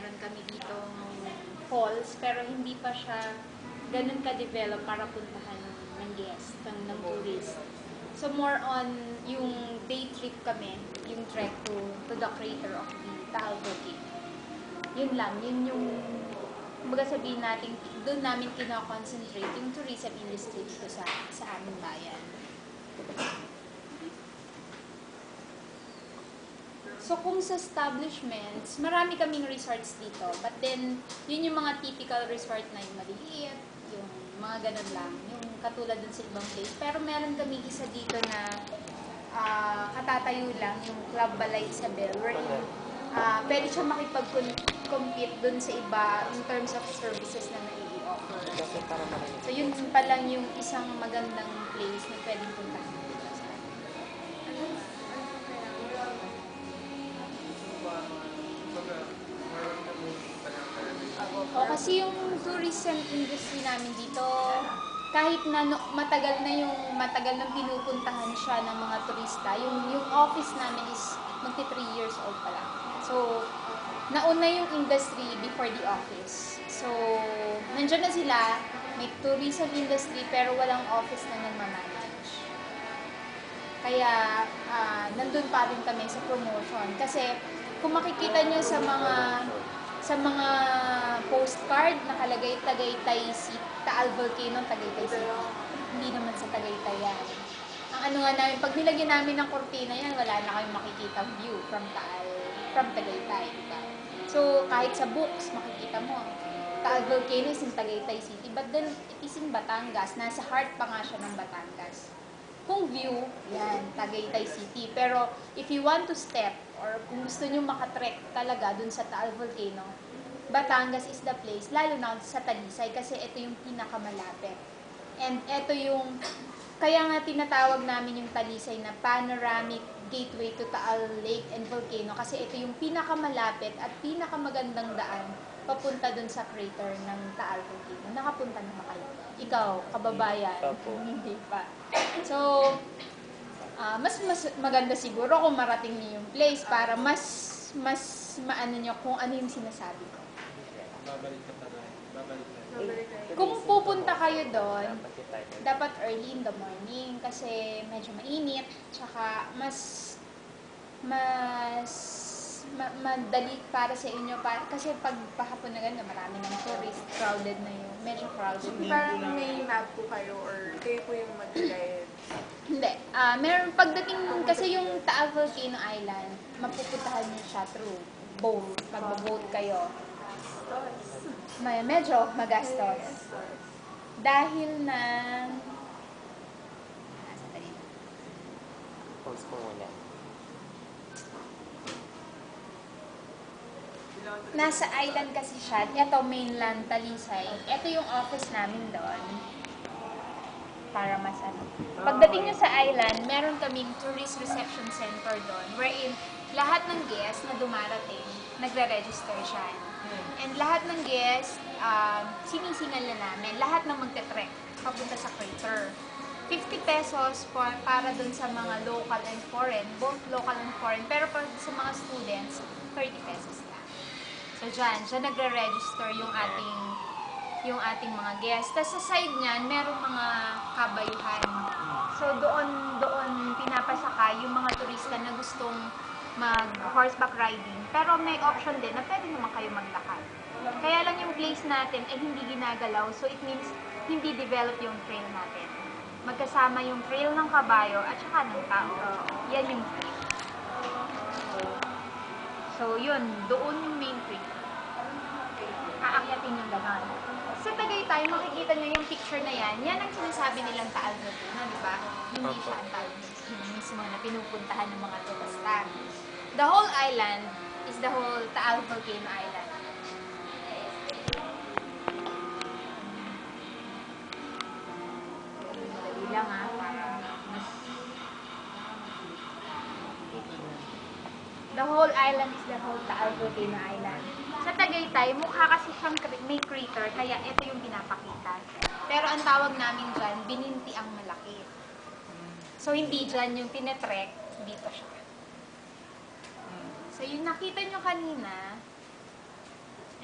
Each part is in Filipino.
meron kami ditong falls, pero hindi pa siya ganun ka-develop para puntahan ng guest, ng tourist. So more on yung day trip kami, yung trek to the crater of the Taal Volcano. Yun lang, yun yung kumbaga sabihin natin, doon namin kino-concentrate yung tourism industry dito sa aming bayan. So kung sa establishments, marami kaming resorts dito. But then, yun yung mga typical resort na yung maliliit, yung mga ganun lang, yung katulad dun sa ibang place. Pero meron kaming isa dito na katatayo lang, yung Club Balay Isabel, wherein pwede siya makipag-compete dun sa iba in terms of services na nai-offer. So yun pa lang yung isang magandang place na pwedeng puntahan dito sa atin. O kasi yung tourism industry namin dito, kahit na matagal nang pinupuntahan siya ng mga turista, yung office namin is magti 3 years old pa lang. So, nauna yung industry before the office. So, nandiyan na sila, may tourism industry pero walang office na nagmamanage. Kaya, nandun pa rin kami sa promotion. Kasi, kung makikita nyo sa mga postcard nakalagay Tagaytay City, Taal Volcano, Tagaytay City. Hindi naman sa Tagaytay yan. Ang ano nga namin, pag nilagyan namin ng kortina yan, wala na kayong makikita view from Tagaytay. Diba? So, kahit sa books, makikita mo, Taal Volcano is in Tagaytay City, but then it is in Batangas. Nasa heart pa nga siya ng Batangas. Kung view, yan, Tagaytay City. Pero, if you want to step, or kung gusto nyo makatrek talaga dun sa Taal Volcano, Batangas is the place, lalo na sa Talisay, kasi ito yung pinakamalapit. And ito yung, kaya nga tinatawag namin yung Talisay na panoramic gateway to Taal Lake and Volcano, kasi ito yung pinakamalapit at pinakamagandang daan papunta dun sa crater ng Taal Volcano. Nakapunta na ba kayo? Ikaw, kababayan? Hindi pa. So, mas maganda siguro kung marating niyo yung place para mas maano nyo kung ano yung sinasabi ko. Babalik ka pa doon. Kung pupunta kayo doon, dapat early in the morning kasi medyo mainit, tsaka mas madali para sa inyo kasi pag pahapon na ganda, marami ng tourist, crowded na yun, medyo crowded. Parang may map po kayo or kayo po yung mag-guide? Hindi. Meron pagdating kasi yung Taal Volcano Island, mapupuntahan niyo siya through boat. Magbo-boat kayo. Medyo magastos. Dahil na Pause ko muna. nasa island kasi siya. Ito mainland Talisay. Ito yung office namin doon. Para mas ano. Pagdating nyo sa island, meron kaming tourist reception center doon wherein lahat ng guests na dumarating, nagre-register siya. And lahat ng guests, sinisingal na namin. Lahat ng magte-trek papunta sa crater. 50 pesos para doon sa mga local and foreign, both local and foreign. Pero sa mga students, 30 pesos lang. So dyan nagre-register yung ating mga guests. Tapos sa side niyan, merong mga kabayuhan. So doon pinapasakay yung mga turista na gustong mag-horseback riding. Pero may option din na pwede naman kayo maglakad. Kaya lang yung place natin ay hindi ginagalaw. So it means hindi develop yung trail natin. Magkasama yung trail ng kabayo at saka ng tao. Yan yung trail. So yun, doon yung main trail. Aakyatin yung gano'n. Sa Tagaytay, makikita nyo yung picture na yan. Yan ang sinasabi nilang Taal Volcano, di ba? Hindi siya ang Taal Volcano mismo na pinupuntahan ng mga turista. The whole island is the whole Taal Volcano Island. Madali lang para mas... The whole island is the whole Taal Volcano Island. Sa Tagaytay, mukha kasi siyang may crater, kaya ito yung pinapakita. Pero ang tawag namin dyan, Bininti ang Malaki. So, hindi dyan yung tinetrek, dito siya. So, yung nakita nyo kanina,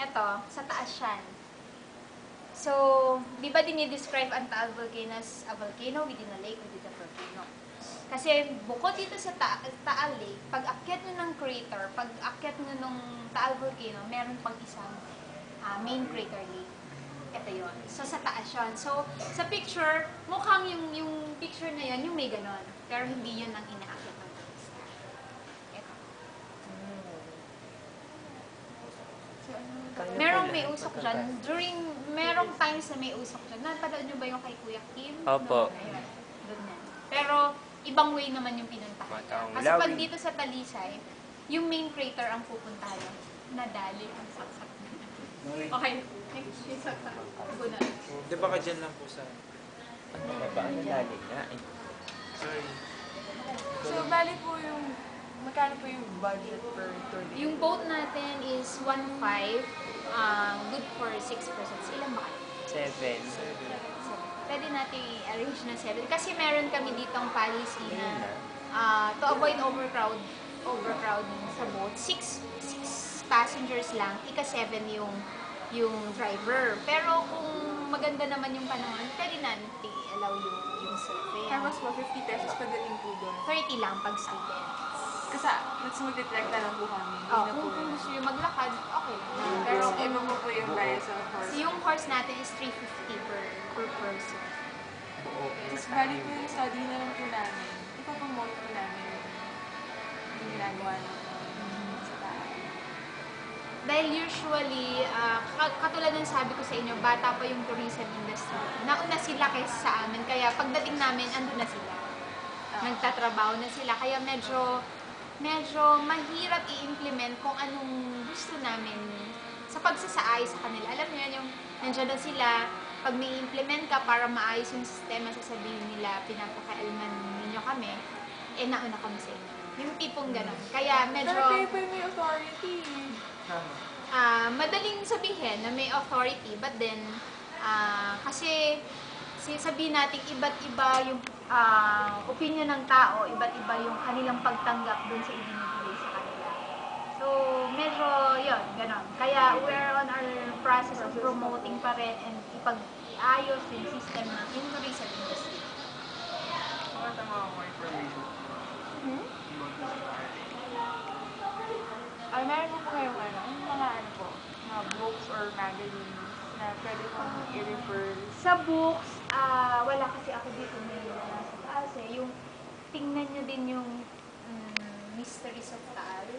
Eto, sa taas yan. So, di ba dinidescribe ang Taal Volcano as a volcano within a lake within a volcano? Kasi bukod dito sa Taal Lake, pag akyat nyo ng crater, pag akyat nyo ng Taal Volcano, meron pang isang main crater lake. Ito yon. So, sa taas yun. So, sa picture, mukhang yung picture na yun, yung may ganon. Pero hindi yun ang inaakyat ng taas. Ito. Merong may usok dyan. Merong times na may usok dyan. Napanood nyo ba yung kay Kuya Kim? Opo. Ayun. Doon yan. Pero, ibang way naman yung pinuntahan niya. Matang Kasi pag lawin. dito sa Talisay, yung main crater ang pupuntahan. Nadali ang saksak. Okay. Next, yung saksak. Guna. Di ba ka dyan lang po sa... Ano ba ba? Ang lali nga eh. Sorry. So, bali po yung, magkano po yung budget per tour? Yung boat natin is 1.5. Good for 6 persons. Ilan ba kayo? 7. Pwede natin i-arrange na 7. Kasi meron kami ditong policy na to avoid overcrowding sa boat. 6 passengers lang, ika-7 yung driver. Pero kung maganda naman yung panahon, pwede natin i-allow yung surfing. Tapos po, 50 pesos pagdating po doon. 30 lang pag students. Kasi, let's mag-detect na lang po kami. Hindi Oh, na po kung yun. gusto nyo maglakad, okay lang. Pero Pero iba po yung bayad sa so horse. yung course natin is 350 per person. Tapos bali po yung study na lang po namin. Ipapromote po namin yung ginagawa namin sa taas. Dahil usually, katulad ng sabi ko sa inyo, bata pa yung tourism industry. Nauna sila kaysa sa amin, kaya pagdating namin, andun na sila. Nagtatrabaho na sila, kaya medyo mahirap i-implement kung anong gusto namin sa pagsasaay sa kanila. Alam niyo yan, yung nandiyan na sila, pag may implement ka para maayos yung sistema, sasabihin nila, pinapakailaman ninyo kami, nauna kami sa inyo. Yung tipong gano'n. Kaya medyo... Pero kayo po yung may authority. madaling sabihin na may authority, but then, kasi sabihin natin iba't iba yung opinion ng tao, iba't iba yung kanilang pagtanggap dun sa ibinibigay sa kanila. So, medyo yun, ganon. Kaya we're on our process of promoting pa rin and ipag-ayos yung system ng tourism industry. Mga tama ako information. Meron po kayong yung mga mga books or magazines na pwede kong i-refer. Sa books, wala kasi ako dito may nasa taas eh. Yung, tingnan nyo din yung Mysteries of Taal.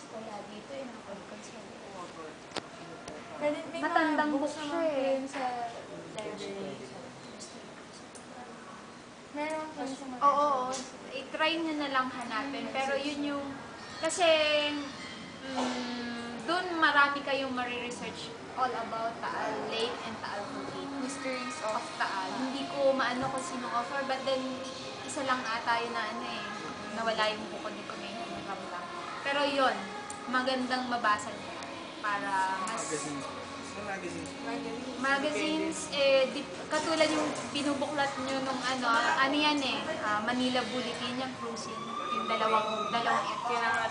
Kaya dito yung Pwede, may matandang mga book books siya naman po eh. yun sa library. Meron po yun sa mga Oo, i-try nyo na lang hanapin. Pero yun yung, kasi doon marami kayong mariresearch all about Taal Lake and Taal Volcano. Mysteries of Of Taal. Hindi ko maano kung sinong offer, but then isa lang ata yun na nawala yung buko, di ko may ramdam. Pero yun, magandang mabasa niya para mas... Magazines. Sa magazines. Magazines, katulad yung binubuklat nyo nung ano yan Manila Bulletin, yung cruising, yung dalawang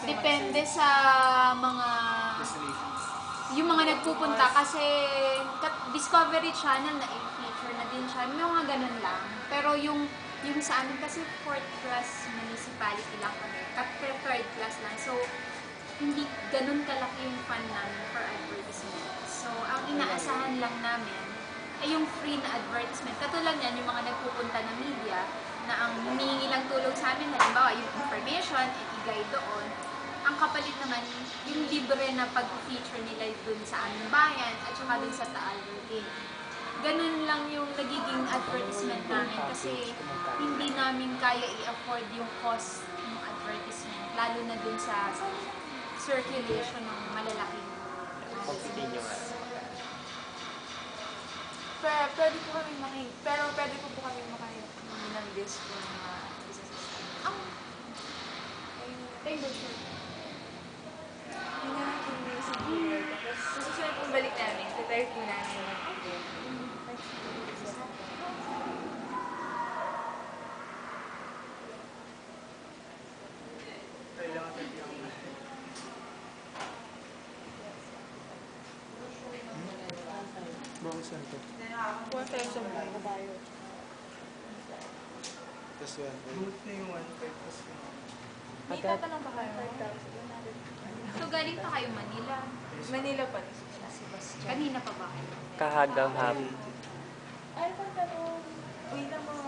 depende sa mga, yung mga nagpupunta kasi Discovery Channel na i-feature na din siya, may mga ganun lang. Pero yung sa amin kasi 4th class municipality lang kami, third class lang, so hindi ganun kalaki yung fund namin for advertisement. So, ang inaasahan lang namin ay yung free na advertisement. Katulad yan, yung mga nagpupunta na media na ang humihingi lang tulong sa amin, halimbawa yung information, i-guide doon. Ang kapalit naman, yung libre na pag-feature nila dun sa aming bayan at saka dun sa Taal Volcano. Ganun lang yung nagiging advertisement namin kasi hindi namin kaya i-afford yung cost ng advertisement, lalo na dun sa circulation ng malalaking Pagsitin nyo nga. Pwede po kami pero pwede po kami ng list po ng mga businesses. Table shirt. Yun na lang po yung siguro. Tapos susunod pong balik namin, prepare po namin mag-event. Kailangan natin yung... Bakit saan to? 4,000 po tayo. Tapos 1.5. Bukod na yung 1.5 plus yun. May tatanong pa kayo? So, galing pa kayo Manila. Manila pa. Kanina pa ba kayo? Kahagang hapon. Ay, pagtanong. Wait lang mga